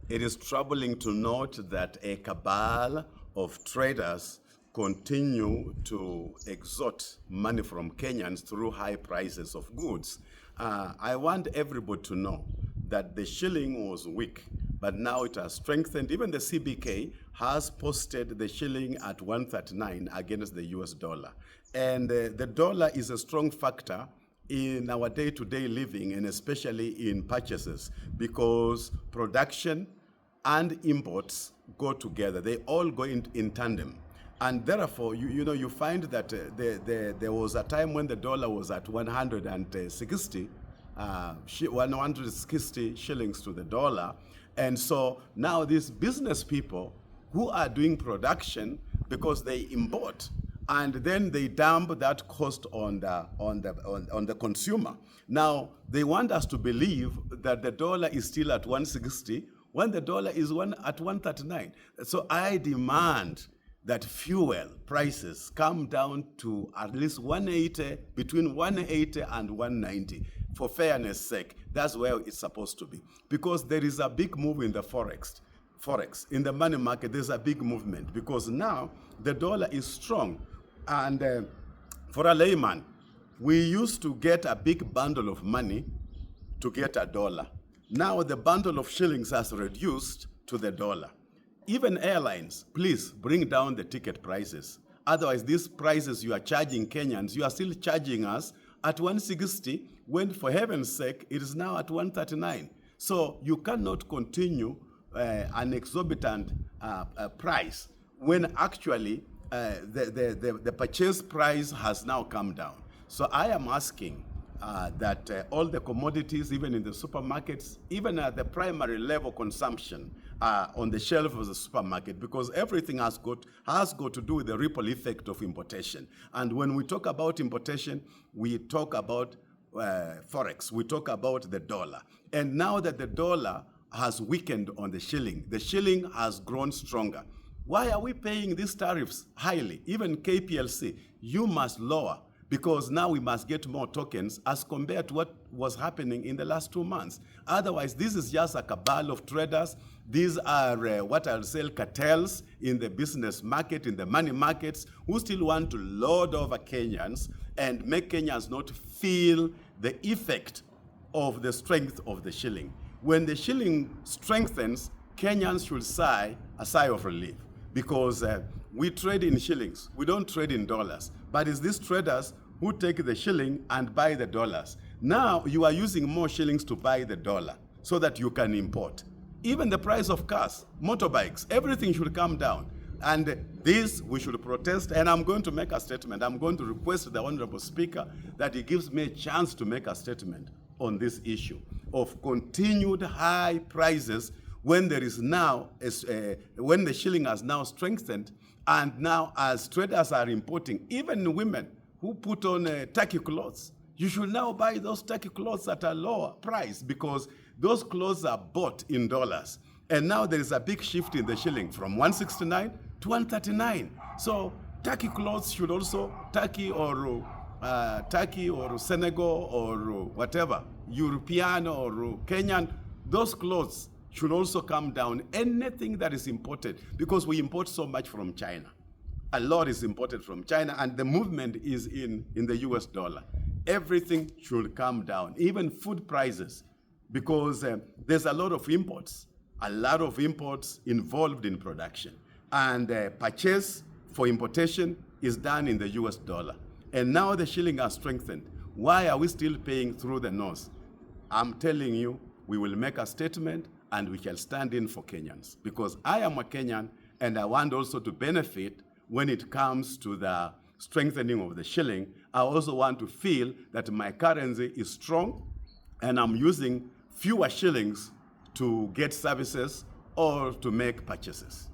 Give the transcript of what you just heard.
It is troubling to note that a cabal of traders continue to extort money from Kenyans through high prices of goods. I want everybody to know that the shilling was weak, but now it has strengthened. Even the CBK has posted the shilling at 139 against the US dollar. And the dollar is a strong factor in our day-to-day living, and especially in purchases, because production and imports go together. They all go in tandem. And therefore, you find that there was a time when the dollar was at 160 shillings to the dollar. And so now these business people who are doing production, because they import, and then they dump that cost on the consumer. Now, they want us to believe that the dollar is still at 160 when the dollar is at 139. So I demand that fuel prices come down to at least 180, between 180 and 190. For fairness sake, that's where it's supposed to be. Because there is a big move in the Forex. In the money market, there's a big movement because now the dollar is strong. And for a layman, we used to get a big bundle of money to get a dollar. Now the bundle of shillings has reduced to the dollar. Even airlines, please bring down the ticket prices. Otherwise, these prices you are charging Kenyans, you are still charging us at 160, when for heaven's sake, it is now at 139. So you cannot continue an exorbitant price when actually the purchase price has now come down. So I am asking that all the commodities, even in the supermarkets, even at the primary level consumption on the shelf of the supermarket, because everything has got to do with the ripple effect of importation. And when we talk about importation, we talk about Forex, we talk about the dollar. And now that the dollar has weakened on the shilling has grown stronger. Why are we paying these tariffs highly? Even KPLC, you must lower, because now we must get more tokens as compared to what was happening in the last 2 months. Otherwise, this is just a cabal of traders. These are what I'll say cartels in the business market, in the money markets, who still want to lord over Kenyans and make Kenyans not feel the effect of the strength of the shilling. When the shilling strengthens, Kenyans should sigh a sigh of relief, because we trade in shillings. We don't trade in dollars. But it's these traders who take the shilling and buy the dollars. Now you are using more shillings to buy the dollar so that you can import. Even the price of cars, motorbikes, everything should come down. And this we should protest. And I'm going to make a statement. I'm going to request the Honorable Speaker that he gives me a chance to make a statement on this issue of continued high prices when there is now, when the shilling has now strengthened, and now as traders are importing, even women who put on tacky clothes, you should now buy those tacky clothes at a lower price, because those clothes are bought in dollars. And now there is a big shift in the shilling from 169 to 139. So tacky clothes should also, tacky or Senegal or whatever, European or Kenyan, those clothes should also come down. Anything that is imported, because we import so much from China. A lot is imported from China, and the movement is in the US dollar. Everything should come down, even food prices, because there's a lot of imports involved in production. And purchase for importation is done in the US dollar. And now the shilling has strengthened. Why are we still paying through the nose? I'm telling you, we will make a statement, and we shall stand in for Kenyans, because I am a Kenyan, and I want also to benefit when it comes to the strengthening of the shilling. I also want to feel that my currency is strong, and I'm using fewer shillings to get services or to make purchases.